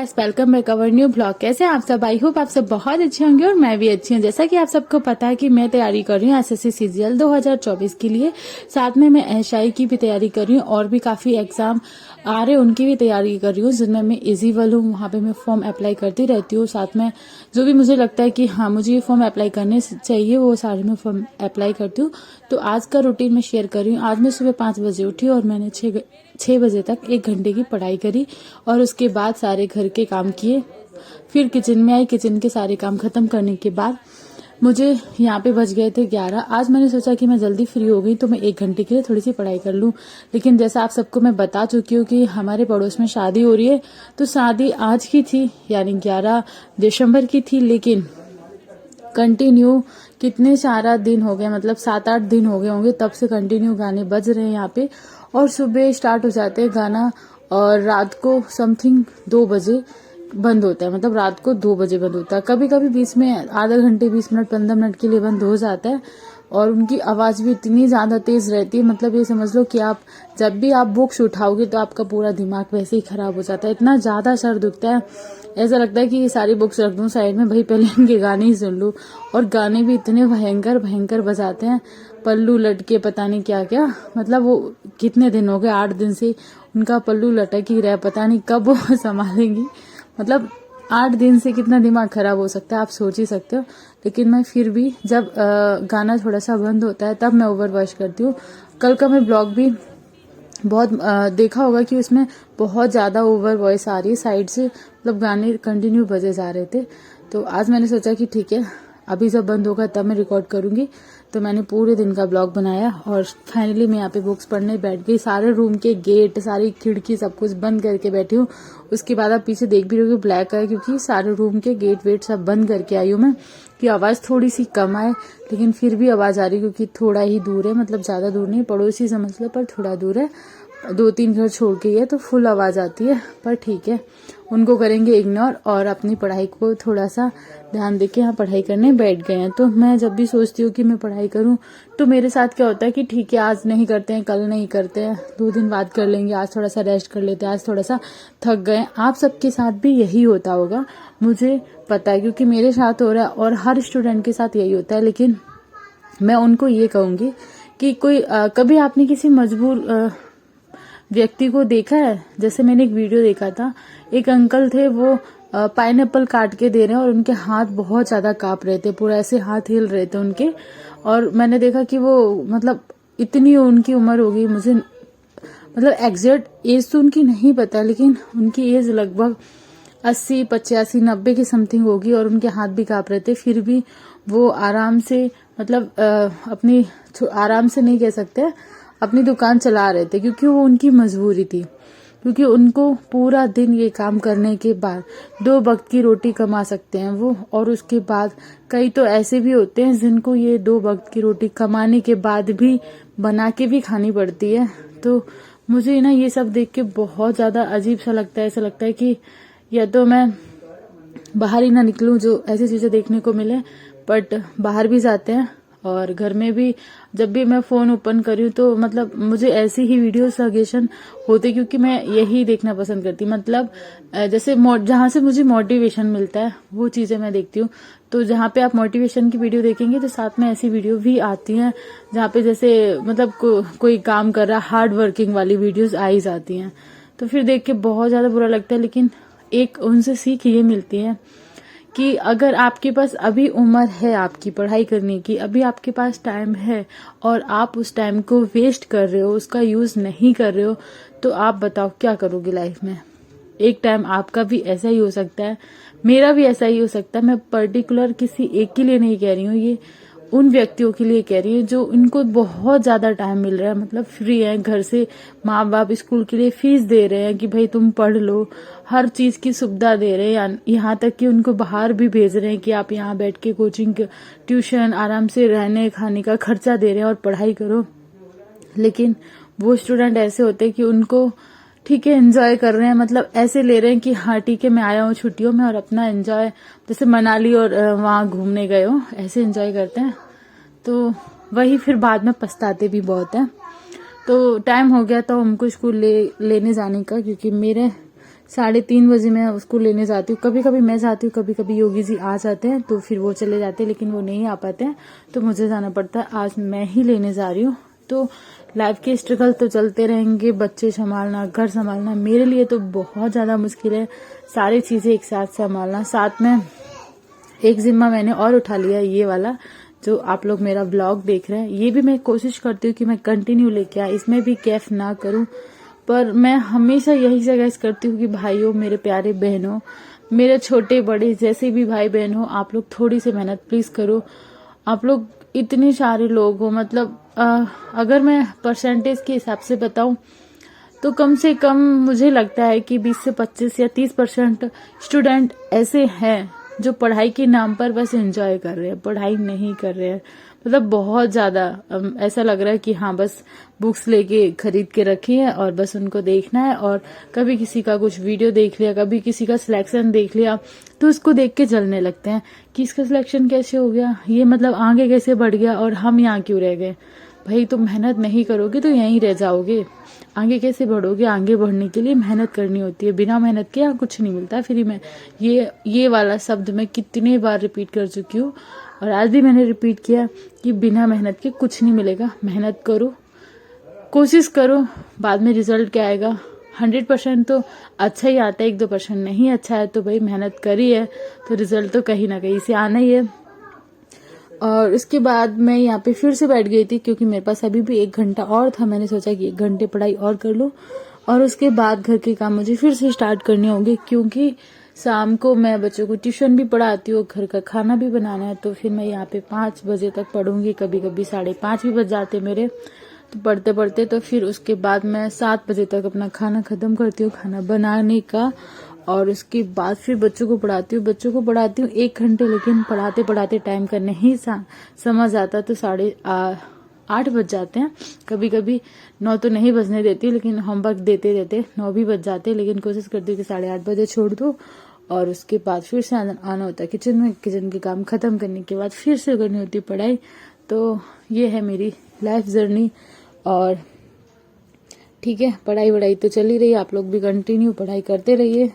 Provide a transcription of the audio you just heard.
Guys, welcome back our new blog. कैसे हैं आप सब? आई होप आप सब बहुत अच्छे होंगे और मैं भी अच्छी हूँ। जैसा कि आप सबको पता है कि मैं तैयारी कर रही हूँ एसएससी सीजीएल 2024 के लिए, साथ में मैं एसआई की भी तैयारी कर रही हूँ और भी काफी एग्जाम आ रहे हैं उनकी भी तैयारी कर रही हूँ, जिनमें मैं इजीवल हूँ। वहाँ पे मैं फॉर्म अप्लाई करती रहती हूँ, साथ में जो भी मुझे लगता है कि हाँ मुझे ये फॉर्म अप्लाई करने चाहिए वो सारे मैं फॉर्म अप्लाई करती हूँ। तो आज का रूटीन मैं शेयर कर रही हूँ। आज मैं सुबह 5 बजे उठी और मैंने 6 बजे तक 1 घंटे की पढ़ाई करी और उसके बाद सारे घर के काम किए। फिर किचन में आई, किचन के सारे काम खत्म करने के बाद मुझे यहाँ पे बज गए थे 11। आज मैंने सोचा कि मैं जल्दी फ्री हो गई तो मैं 1 घंटे के लिए थोड़ी सी पढ़ाई कर लूँ, लेकिन जैसा आप सबको मैं बता चुकी हूँ कि हमारे पड़ोस में शादी हो रही है। तो शादी आज की थी यानी 11 दिसंबर की थी, लेकिन कंटिन्यू कितने सारा दिन हो गए, मतलब 7-8 दिन हो गए होंगे तब से कंटिन्यू गाने बज रहे हैं यहाँ पे। और सुबह स्टार्ट हो जाते हैं गाना और रात को समथिंग 2 बजे बंद होता है, मतलब रात को 2 बजे बंद होता है। कभी कभी बीच में आधा घंटे 20 मिनट 15 मिनट के लिए बंद हो जाता है। और उनकी आवाज भी इतनी ज्यादा तेज रहती है, मतलब ये समझ लो कि आप जब भी आप बुक्स उठाओगे तो आपका पूरा दिमाग वैसे ही खराब हो जाता है। इतना ज्यादा सर दुखता है, ऐसा लगता है कि ये सारी बुक्स रख दूं साइड में, भाई पहले इनके गाने ही सुन लूं। और गाने भी इतने भयंकर भयंकर बजाते हैं, पल्लू लटके पता नहीं क्या क्या, मतलब वो कितने दिन हो गए 8 दिन से उनका पल्लू लटक ही रहा, पता नहीं कब वो संभालेंगी। मतलब 8 दिन से कितना दिमाग खराब हो सकता है आप सोच ही सकते हो। लेकिन मैं फिर भी जब गाना थोड़ा सा बंद होता है तब मैं ओवर वॉश करती हूँ। कल का मैं ब्लॉग भी बहुत देखा होगा कि उसमें बहुत ज्यादा ओवर वॉइस आ रही है साइड से, मतलब गाने कंटिन्यू बजे जा रहे थे। तो आज मैंने सोचा कि ठीक है अभी जब बंद होगा तब मैं रिकॉर्ड करूंगी। तो मैंने पूरे दिन का ब्लॉग बनाया और फाइनली मैं यहाँ पे बुक्स पढ़ने बैठ गई। सारे रूम के गेट, सारी खिड़की, सब कुछ बंद करके बैठी हूँ। उसके बाद आप पीछे देख भी रहे हो ब्लैक है, क्योंकि सारे रूम के गेट वेट सब बंद करके आई हूँ मैं, कि आवाज थोड़ी सी कम आए। लेकिन फिर भी आवाज आ रही क्योंकि थोड़ा ही दूर है, मतलब ज्यादा दूर नहीं, पड़ोसी समझ लो पर थोड़ा दूर है, 2-3 घर छोड़ के है, तो फुल आवाज आती है। पर ठीक है, उनको करेंगे इग्नोर और अपनी पढ़ाई को थोड़ा सा ध्यान देके यहाँ पढ़ाई करने बैठ गए हैं। तो मैं जब भी सोचती हूँ कि मैं पढ़ाई करूँ तो मेरे साथ क्या होता है कि ठीक है आज नहीं करते हैं, कल नहीं करते हैं, 2 दिन बाद कर लेंगे, आज थोड़ा सा रेस्ट कर लेते हैं, आज थोड़ा सा थक गए। आप सबके साथ भी यही होता होगा, मुझे पता है, क्योंकि मेरे साथ हो रहा है और हर स्टूडेंट के साथ यही होता है। लेकिन मैं उनको ये कहूंगी कि कोई कभी आपने किसी मजबूर व्यक्ति को देखा है? जैसे मैंने एक वीडियो देखा था, एक अंकल थे, वो पाइनएप्पल काट के दे रहे हैं और उनके हाथ बहुत ज्यादा कांप रहे थे, पूरा ऐसे हाथ हिल रहे थे उनके। और मैंने देखा कि वो मतलब इतनी उनकी उम्र हो गई, मुझे मतलब एग्जैक्ट एज तो उनकी नहीं पता, लेकिन उनकी एज लगभग 80, 85, 90 की समथिंग होगी और उनके हाथ भी कांप रहे थे। फिर भी वो आराम से, मतलब अपनी आराम से नहीं कह सकते, अपनी दुकान चला रहे थे, क्योंकि वो उनकी मजबूरी थी। क्योंकि उनको पूरा दिन ये काम करने के बाद 2 वक्त की रोटी कमा सकते हैं वो, और उसके बाद कई तो ऐसे भी होते हैं जिनको ये 2 वक्त की रोटी कमाने के बाद भी बना के भी खानी पड़ती है। तो मुझे ना ये सब देख के बहुत ज्यादा अजीब सा लगता है। ऐसा लगता है कि या तो मैं बाहर ही ना निकलूं जो ऐसी चीजें देखने को मिले। बट बाहर भी जाते हैं और घर में भी जब भी मैं फोन ओपन करूँ तो मतलब मुझे ऐसी ही वीडियो सजेशन होते, क्योंकि मैं यही देखना पसंद करती, मतलब जैसे जहां से मुझे मोटिवेशन मिलता है वो चीजें मैं देखती हूँ। तो जहाँ पे आप मोटिवेशन की वीडियो देखेंगे तो साथ में ऐसी वीडियो भी आती हैं जहाँ पे जैसे मतलब कोई काम कर रहा, हार्ड वर्किंग वाली वीडियोज आ ही जाती हैं। तो फिर देख के बहुत ज्यादा बुरा लगता है। लेकिन एक उनसे सीख ये मिलती है कि अगर आपके पास अभी उम्र है आपकी पढ़ाई करने की, अभी आपके पास टाइम है और आप उस टाइम को वेस्ट कर रहे हो, उसका यूज नहीं कर रहे हो, तो आप बताओ क्या करोगे लाइफ में। एक टाइम आपका भी ऐसा ही हो सकता है, मेरा भी ऐसा ही हो सकता है। मैं पर्टिकुलर किसी एक के लिए नहीं कह रही हूँ, ये उन व्यक्तियों के लिए कह रही हूँ जो उनको बहुत ज्यादा टाइम मिल रहा है, मतलब फ्री है, घर से माँ बाप स्कूल के लिए फीस दे रहे हैं कि भाई तुम पढ़ लो, हर चीज की सुविधा दे रहे हैं, यहाँ तक कि उनको बाहर भी भेज रहे हैं कि आप यहाँ बैठ के कोचिंग, ट्यूशन, आराम से रहने खाने का खर्चा दे रहे हैं और पढ़ाई करो। लेकिन वो स्टूडेंट ऐसे होते हैं कि उनको ठीक है एंजॉय कर रहे हैं, मतलब ऐसे ले रहे हैं कि हाँ ठीक है मैं आया हूँ छुट्टियों में और अपना एंजॉय, जैसे मनाली और वहां घूमने गए हो ऐसे एंजॉय करते हैं। तो वही फिर बाद में पछताते भी बहुत है। तो टाइम हो गया तो हमको स्कूल लेने जाने का, क्योंकि मेरे 3:30 बजे मैं उसको लेने जाती हूँ। कभी कभी मैं जाती हूँ, कभी कभी योगी जी आ जाते हैं तो फिर वो चले जाते हैं, लेकिन वो नहीं आ पाते हैं तो मुझे जाना पड़ता है। आज मैं ही लेने जा रही हूँ। तो लाइफ के स्ट्रगल तो चलते रहेंगे, बच्चे संभालना, घर संभालना मेरे लिए तो बहुत ज्यादा मुश्किल है। सारी चीजें एक साथ संभालना, साथ में एक जिम्मा मैंने और उठा लिया, ये वाला जो आप लोग मेरा ब्लॉग देख रहे हैं। ये भी मैं कोशिश करती हूँ कि मैं कंटिन्यू लेके आए, इसमें भी कैफ ना करूँ। पर मैं हमेशा यही सजेस्ट करती हूँ कि भाइयों, मेरे प्यारे बहनों, मेरे छोटे बड़े जैसे भी भाई बहन हो, आप लोग थोड़ी सी मेहनत प्लीज करो। आप लोग इतने सारे लोग हो, मतलब अगर मैं परसेंटेज के हिसाब से बताऊं तो कम से कम मुझे लगता है कि 20 से 25 या 30% स्टूडेंट ऐसे हैं जो पढ़ाई के नाम पर बस एंजॉय कर रहे हैं, पढ़ाई नहीं कर रहे हैं। मतलब बहुत ज्यादा ऐसा लग रहा है कि हाँ बस बुक्स लेके खरीद के रखी है और बस उनको देखना है, और कभी किसी का कुछ वीडियो देख लिया, कभी किसी का सिलेक्शन देख लिया तो उसको देख के जलने लगते हैं कि इसका सिलेक्शन कैसे हो गया, ये मतलब आगे कैसे बढ़ गया और हम यहाँ क्यों रह गए। भाई तुम मेहनत नहीं करोगे तो यहीं रह जाओगे, आगे कैसे बढ़ोगे। आगे बढ़ने के लिए मेहनत करनी होती है, बिना मेहनत के यहाँ कुछ नहीं मिलता फ्री में। ये वाला शब्द मैं कितने बार रिपीट कर चुकी हूँ और आज भी मैंने रिपीट किया कि बिना मेहनत के कुछ नहीं मिलेगा। मेहनत करो, कोशिश करो, बाद में रिजल्ट क्या आएगा 100% तो अच्छा ही आता है, 1-2% नहीं अच्छा है तो भाई मेहनत करी है तो रिजल्ट तो कहीं ना कहीं से आना ही है। और इसके बाद मैं यहाँ पे फिर से बैठ गई थी क्योंकि मेरे पास अभी भी 1 घंटा और था। मैंने सोचा कि 1 घंटे पढ़ाई और कर लो और उसके बाद घर के काम मुझे फिर से स्टार्ट करने होंगे, क्योंकि शाम को मैं बच्चों को ट्यूशन भी पढ़ाती हूँ, घर का खाना भी बनाना है। तो फिर मैं यहाँ पे 5 बजे तक पढ़ूंगी, कभी कभी 5:30 भी बज जाते मेरे तो पढ़ते पढ़ते। तो फिर उसके बाद मैं 7 बजे तक अपना खाना खत्म करती हूँ, खाना बनाने का, और उसके बाद फिर बच्चों को पढ़ाती हूँ 1 घंटे। लेकिन पढ़ाते पढ़ाते टाइम का नहीं समझ आता तो 8:30 बज जाते हैं। कभी कभी 9 तो नहीं बजने देती, लेकिन होमवर्क देते देते 9 भी बज जाते हैं। लेकिन कोशिश करती हूँ कि 8:30 बजे छोड़ दो और उसके बाद फिर से आना होता है किचन में। किचन के काम खत्म करने के बाद फिर से करनी होती है पढ़ाई। तो ये है मेरी लाइफ जर्नी। और ठीक है, पढ़ाई वढ़ाई तो चल ही रही है, आप लोग भी कंटिन्यू पढ़ाई करते रहिए।